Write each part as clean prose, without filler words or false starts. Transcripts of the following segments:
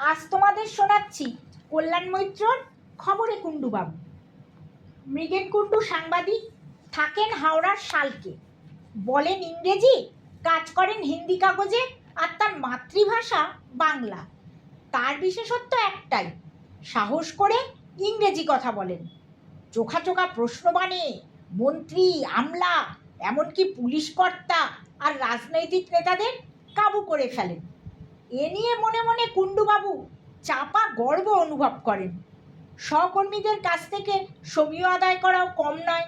আজ তোমাদের শোনাচ্ছি কল্যাণ মৈত্রর খবরে কুণ্ডুবাবু। মৃগেন কুণ্ডু সাংবাদিক, থাকেন হাওড়ার শালকে, বলেন ইংরেজি, কাজ করেন হিন্দি কাগজে, আর তার মাতৃভাষা বাংলা। তার বিশেষত্ব একটাই, সাহস করে ইংরেজি কথা বলেন। চোখা চোখা প্রশ্ন বানে মন্ত্রী, আমলা, এমনকি পুলিশ কর্তা আর রাজনৈতিক নেতাদের কাবু করে ফেলেন। এ নিয়ে মনে মনে কুণ্ডুবাবু চাপা গর্ব অনুভব করেন। সহকর্মীদের কাছ থেকে সমীহ আদায় করাও কম নয়।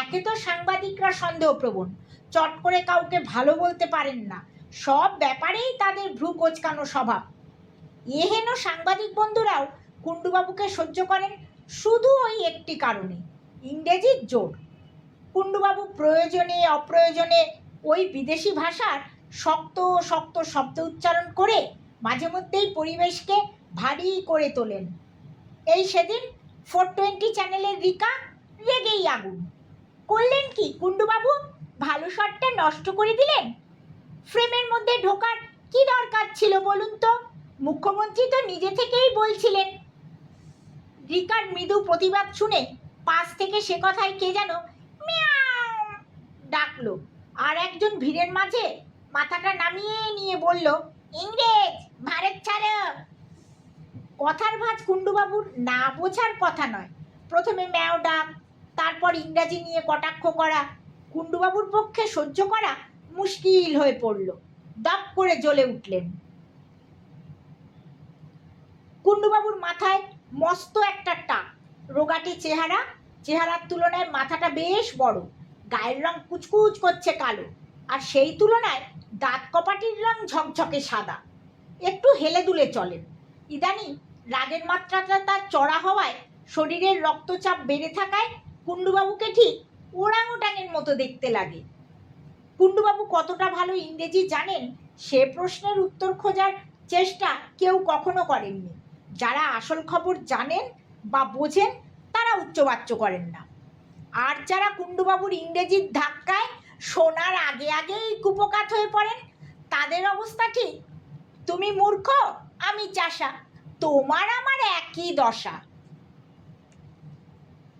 একে তো সাংবাদিকরা সন্দেহপ্রবণ, চট করে কাউকে ভালো বলতে পারেন না, সব ব্যাপারেই তাদের ভ্রু কোঁচকানো স্বভাব। এহেন সাংবাদিক বন্ধুরাও কুণ্ডুবাবুকে সহ্য করেন শুধু ওই একটি কারণে, ইংরেজির জোর। কুণ্ডুবাবু প্রয়োজনে অপ্রয়োজনে ওই বিদেশি ভাষার শক্ত শক্ত শব্দ উচ্চারণ করে মাঝে মধ্যেই পরিবেশকে ভারী করে তোলেন। এই সেদিন 420 চ্যানেলের রিকা রেগেই আগুন। করলেন কি কুণ্ডুবাবু, ভালো শটটা নষ্ট করে দিলেন। ফ্রেমের মধ্যে ঢোকার কি দরকার ছিল বলুন তো? মুখ্যমন্ত্রী তো নিজে থেকেই বলছিলেন। রিকার মৃদু প্রতিবাদ শুনে পাশ থেকে সে কথায় কে যেন মিয়াও ডাকলো, আর একজন ভিড়ের মাঝে মাথাটা নামিয়ে নিয়ে বলল, ইংরেজ, ভারত ছাড়ো। কথার ভাঁজ কুণ্ডুবাবুর না বোঝার কথা নয়। প্রথমে ম্যাও ডাক, তারপর ইংরাজি নিয়ে কটাক্ষ করা কুণ্ডুবাবুর পক্ষে সহ্য করা মুশকিল হয়ে পড়ল। দাপ করে জ্বলে উঠলেন। কুণ্ডুবাবুর মাথায় মস্ত একটা টাক, রোগাটে চেহারা, চেহারার তুলনায় মাথাটা বেশ বড়, গায়ের রং কুচকুচ করছে কালো, আর সেই তুলনায় দাঁত কপাটির রং ঝকঝকে সাদা। একটু হেলে দুলে চলেন। ইদানিং রাগের মাত্রাটা তার চড়া হওয়ায় শরীরের রক্তচাপ বেড়ে থাকায় কুণ্ডুবাবুকে ঠিক ওরাংওটাংয়ের মতো দেখতে লাগে। কুণ্ডুবাবু কতটা ভালো ইংরেজি জানেন সে প্রশ্নের উত্তর খোঁজার চেষ্টা কেউ কখনো করেননি। যারা আসল খবর জানেন বা বোঝেন তারা উচ্চবাচ্য করেন না। আর যারা কুণ্ডুবাবুর ইংরেজির ধাক্কায় শোনার আগে আগেই কুপকাত হয়ে পড়েন, তাদের অবস্থা ঠিক তুমি মূর্খ আমি চাষা, তোমার আমার একই দশা।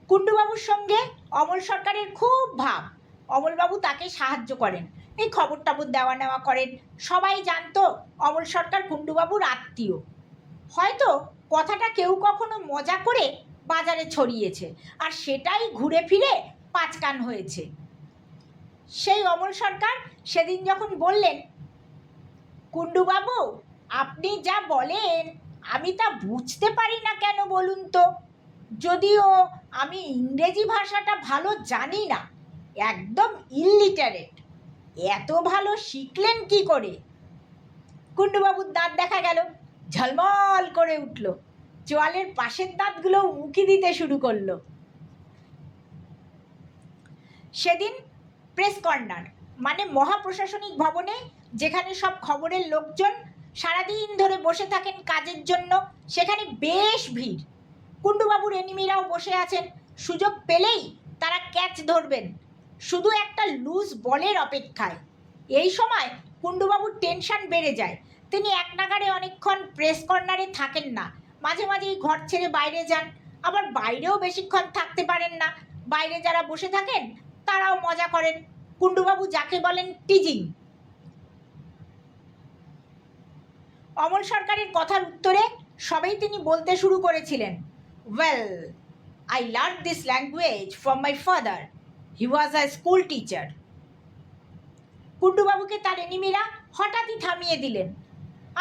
কুণ্ডুবাবুর সঙ্গে অমল সরকারের খুব ভাব। অমলবাবু তাকে সাহায্য করেন, এই খবর টবর দেওয়া নেওয়া করেন। সবাই জানতো অমল সরকার কুণ্ডুবাবুর আত্মীয়। হয়তো কথাটা কেউ কখনো মজা করে বাজারে ছড়িয়েছে, আর সেটাই ঘুরে ফিরে পাঁচকান হয়েছে। সেই অমল সরকার সেদিন যখন বললেন, কুণ্ডুবাবু আপনি যা বলেন আমি তা বুঝতে পারি না কেন বলুন তো, যদিও আমি ইংরেজি ভাষাটা ভালো জানি না, একদম ইলিটারেট, এত ভালো শিখলেন কি করে? কুণ্ডুবাবুর দাঁত দেখা গেল ঝলমল করে উঠল, চোয়ালের পাশের দাঁতগুলো উঁকি দিতে শুরু করলো। সেদিন প্রেস কর্নার মানে মহাপ্রশাসনিক ভবনে, যেখানে সব খবরের লোকজন সারাদিন ধরে বসে থাকেন কাজের জন্য, সেখানে বেশ ভিড়। কুণ্ডুবাবুর এনিমিরাও বসে আছেন, সুযোগ পেলেই তারা ক্যাচ ধরবেন, শুধু একটা লুজ বলের অপেক্ষায়। এই সময় কুণ্ডুবাবুর টেনশন বেড়ে যায়। তিনি এক নাগাড়ে অনেকক্ষণ প্রেস কর্নারে থাকেন না, মাঝে মাঝেই ঘর ছেড়ে বাইরে যান, আবার বাইরেও বেশিক্ষণ থাকতে পারেন না। বাইরে যারা বসে থাকেন তারাও মজা করেন। কুণ্ডুবাবু যাকে বলেন টিজিং। অমল সরকারের কথার উত্তরে সবেই তিনি বলতে শুরু করেছিলেন, well, I learn this language from my father, he was a school teacher. কুণ্ডুবাবুকে তার এনিমিরা হঠাৎই থামিয়ে দিলেন।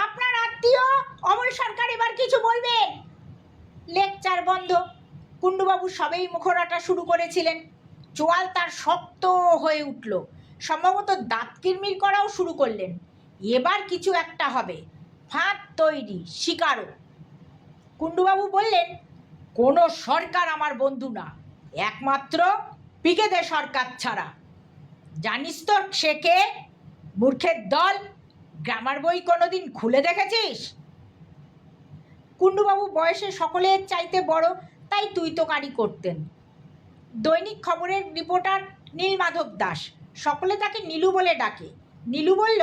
আপনার আত্মীয় অমল সরকার এবার কিছু বলবেন। লেকচার বন্ধ। কুণ্ডুবাবু সবেই মুখরাটা শুরু করেছিলেন। চোয়াল তার শক্ত হয়ে উঠল, সম্ভবত দাঁত কিরমির করাও শুরু করলেন। এবার কিছু একটা হবে, ফাঁদ তৈরি, শিকারও। কুণ্ডুবাবু বললেন, কোনো সরকার আমার বন্ধু না, একমাত্র পিকে দে সরকার ছাড়া। জানিস তো সে কে? মূর্খের দল, গ্রামার বই কোনোদিন খুলে দেখেছিস? কুণ্ডুবাবু বয়সে সকলের চাইতে বড়, তাই তুই তোকারি করতেন। দৈনিক খবরের রিপোর্টার নীলমাধব দাস, সকলে তাকে নীলু বলে ডাকে। নীলু বলল,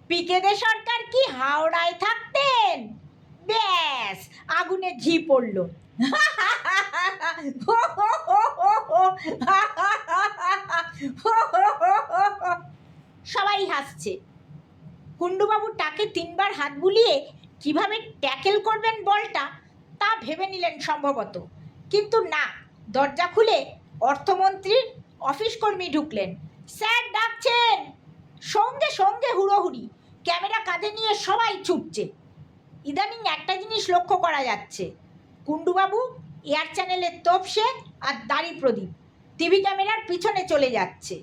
পিকে দে সরকার কি হাওড়ায় থাকতেন? আগুনে ঘি পড়ল। সবাই হাসছে। কুণ্ডুবাবু টাকে 3 বার হাত বুলিয়ে কিভাবে ট্যাকেল করবেন বলটা তা ভেবে নিলেন সম্ভবত, কিন্তু না, দরজা খুলে অর্থমন্ত্রীর অফিস কর্মী ঢুকলেন। স্যার ডাকছেন। সঙ্গে সঙ্গে হুড়োহুড়ি, ক্যামেরা কাঁধে নিয়ে সবাই ছুটছে। ইদানিং একটা জিনিস লক্ষ্য করা যাচ্ছে, কুণ্ডুবাবু এয়ার চ্যানেলের তোপসে আর দাড়ি প্রদীপ টিভি ক্যামেরার পিছনে চলে যাচ্ছে।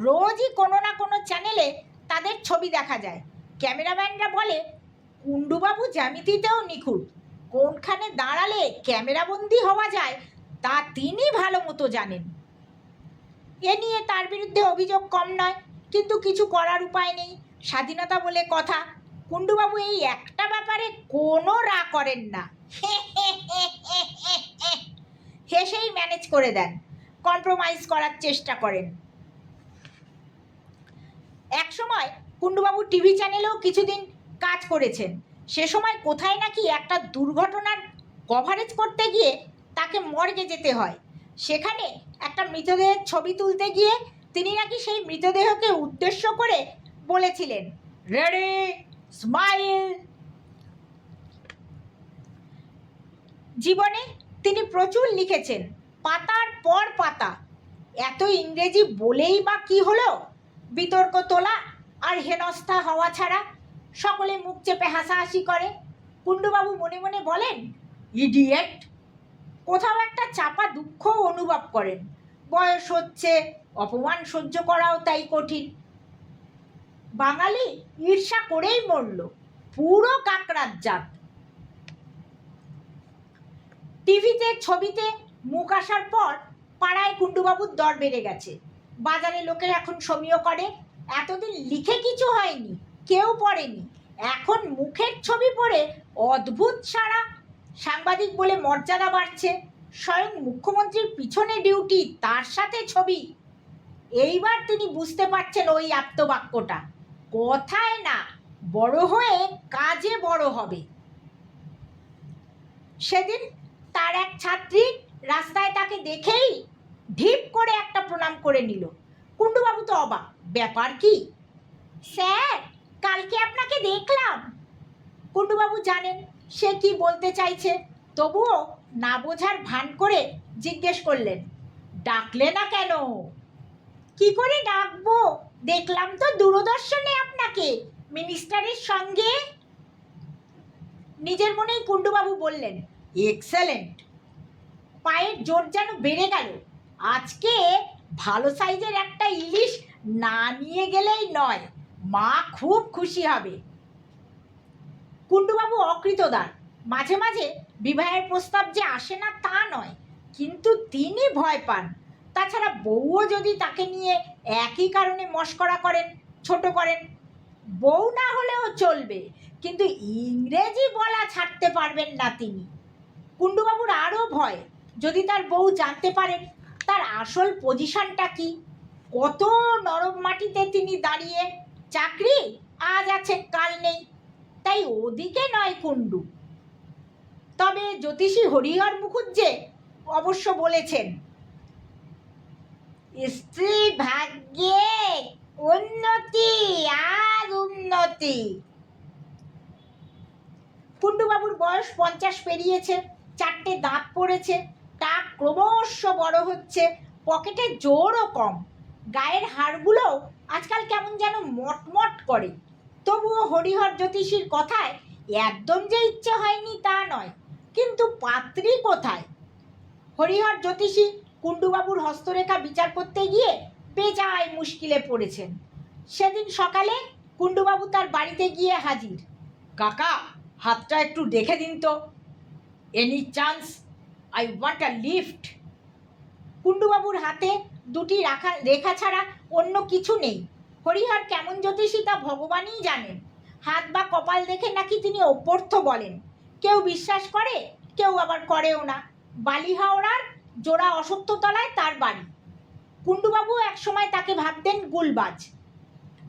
রোজই কোনো না কোনো চ্যানেলে তাদের ছবি দেখা যায়। ক্যামেরাম্যানরা বলে কুণ্ডুবাবু জ্যামিতিতেও নিখুঁত, কোনখানে দাঁড়ালে ক্যামেরাবন্দি হওয়া যায় তা তিনি ভালো মতো জানেন। এ নিয়ে তার বিরুদ্ধে অভিযোগ কম নয়, কিন্তু কিছু করার উপায় নেই, স্বাধীনতা বলে কথা। কুণ্ডুবাবু এই একটা ব্যাপারে কোনো রাগ করেন না, হেসেই ম্যানেজ করে দেন, কম্প্রোমাইজ করার চেষ্টা করেন। এক সময় কুণ্ডুবাবু টিভি চ্যানেলেও কিছুদিন কাজ করেছেন। সে সময় কোথায় নাকি একটা দুর্ঘটনার কভারেজ করতে গিয়ে তাকে মর্গে যেতে হয়। সেখানে একটা মৃতদেহের ছবি তুলতে গিয়ে তিনি নাকি সেই মৃতদেহকে উদ্দেশ্য করে বলেছিলেন, রেডি, স্মাইল। জীবনে তিনি প্রচুর লিখেছেন, পাতার পর পাতা। এত ইংরেজি বলেই বা কি হলো? বিতর্ক তোলা আর হেনস্থা হওয়া ছাড়া। সকলে মুখ চেপে হাসাহাসি করে। কুণ্ডুবাবু মনে মনে বলেন, ইডিয়েট। কোথাও একটা চাপা দুঃখ অনুভব করেন। বয়স হচ্ছে, অপমান সহ্য করাও তাই কঠিন। বাঙালি ঈর্ষা করেই মরল, পুরো কাকড়ার জাত। টিভিতে ছবিতে মুখ আসার পর পাড়ায় কুণ্ডুবাবুর দর বেড়ে গেছে। বাজারে লোকের এখন সমীহ করে। এতদিন লিখে কিছু হয়নি, কেউ পড়েনি, এখন মুখের ছবি পড়ে অদ্ভুত সাড়া। সাংবাদিক বলে মর্যাদা বাড়ছে। স্বয়ং মুখ্যমন্ত্রীর পিছনে ডিউটি, তার সাথে ছবি। এইবার তিনি বুঝতে পারছেন ওই আপ্তবাক্যটা, কথায় না, বড় হয়ে কাজে বড় হবে। সেদিন তার এক ছাত্রী রাস্তায় তাকে দেখেই ঢিপ করে একটা প্রণাম করে নিল। কুণ্ডুবাবু তো অবাক, ব্যাপার কি? স্যার, কালকে আপনাকে দেখলাম। কুণ্ডুবাবু জানেন সে কি বলতে চাইছে, তবুও না বোঝার ভান করে জিজ্ঞেস করলেন, ডাকলে না কেন? কি করে ডাকবো, দেখলাম তো দূরদর্শনে আপনাকে মিনিস্টারের সঙ্গে। নিজের মনেই কুণ্ডুবাবু বললেন, এক্সেলেন্ট। পায়ের জোর যেন বেড়ে গেল। আজকে ভালো সাইজের একটা ইলিশ না নিয়ে গেলেই নয়, মা খুব খুশি হবে। কুণ্ডুবাবু অকৃতদার। মাঝে মাঝে বিবাহের প্রস্তাব যে আসে না তা নয়, কিন্তু তিনি ভয় পান। তাছাড়া বউও যদি তাকে নিয়ে একই কারণে মশকরা করেন, ছোট করেন। বউ না হলেও চলবে, কিন্তু ইংরেজি বলা ছাড়তে পারবেন না তিনি। কুণ্ডুবাবুর আরও ভয়, যদি তার বউ জানতে পারেন তার আসল পজিশনটা কি। কত নরম মাটিতে তিনি দাঁড়িয়ে, চাকরি আজ আছে কাল নেই, তাই ওদিকে নয় কুণ্ডু। তবে জ্যোতিষী হরিহর মুখুজ্জে অবশ্য বলেছেন, স্ত্রী ভাগ্যে উন্নতি আর উন্নতি। কুণ্ডুবাবুর বয়স 50 পেরিয়েছে, 4টে দাঁত পড়েছে, টাক ক্রমশ বড় হচ্ছে, পকেটে জোরও কম, গায়ের হাড়গুলো আজকাল কেমন যেন মটমট করে। তবুও হরিহর জ্যোতিষীর কথায় একদম যে ইচ্ছে হয়নি তা নয়, কিন্তু পাত্রী কোথায়? হরিহর জ্যোতিষী কুণ্ডুবাবুর হস্তরেখা বিচার করতে গিয়ে বেজায় মুশকিলে পড়েছেন। সেদিন সকালে কুণ্ডুবাবু তার বাড়িতে গিয়ে হাজির। কাকা, হাতটা একটু দেখে দিন তো, any chance, I want a lift. কুণ্ডুবাবুর হাতে দুটি রেখা ছাড়া অন্য কিছু নেই। হরিহর কেমন জ্যোতিষী তা ভগবানই জানেন। হাত বা কপাল দেখে নাকি তিনি অভ্যর্থ বলেন। কেউ বিশ্বাস করে, কেউ আবার করেও না। বালিহাওড়ার জোড়া অশ্বত্থতলায় তার বাড়ি। কুণ্ডুবাবু একসময় তাকে ভাবতেন গুলবাজ।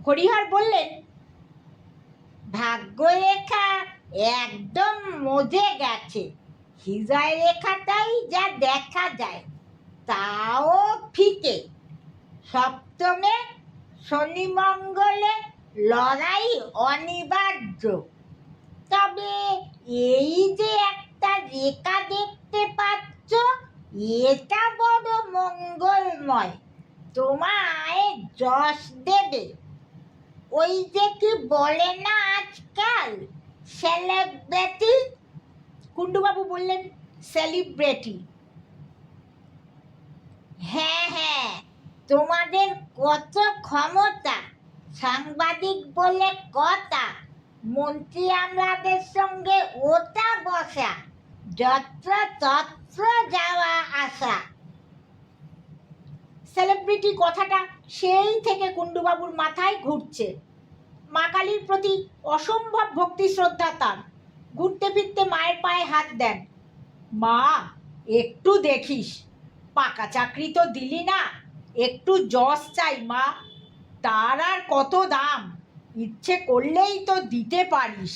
হরিহর বললেন, ভাগ্যরেখা একদম মজে গেছে, হৃদয় রেখাটাই যা দেখা যায় তাও ফিকে। সপ্তমে শনি মঙ্গলে লড়াই অনিবার্য। তবে এই যে একটা রেখা দেখতে পাচ্ছ, এটা বড় মঙ্গলময়, তোমায় যশ দেবে। ওই যে কি বলে না আজকাল, সেলিব্রিটি। কুণ্ডুবাবু বললেন, সেলিব্রিটি? হ্যাঁ হ্যাঁ, তোমাদের কত ক্ষমতা, সাংবাদিক বলে কথা, মন্ত্রী আমলাদের সঙ্গে ওটা বসা, যত্র তত্র যাওয়া আসা। সেলিব্রিটি কথাটা সেই থেকে কুণ্ডুবাবুর মাথায় ঘুরছে। মা কালীর প্রতি অসম্ভব ভক্তি শ্রদ্ধা তার। ঘুরতে ফিরতে মায়ের পায়ে হাত দেন। মা, একটু দেখিস, পাকা চাকরি তো দিলি না, একটু যশ চাই মা, তার আর কত দাম, ইচ্ছে করলেই তো দিতে পারিস।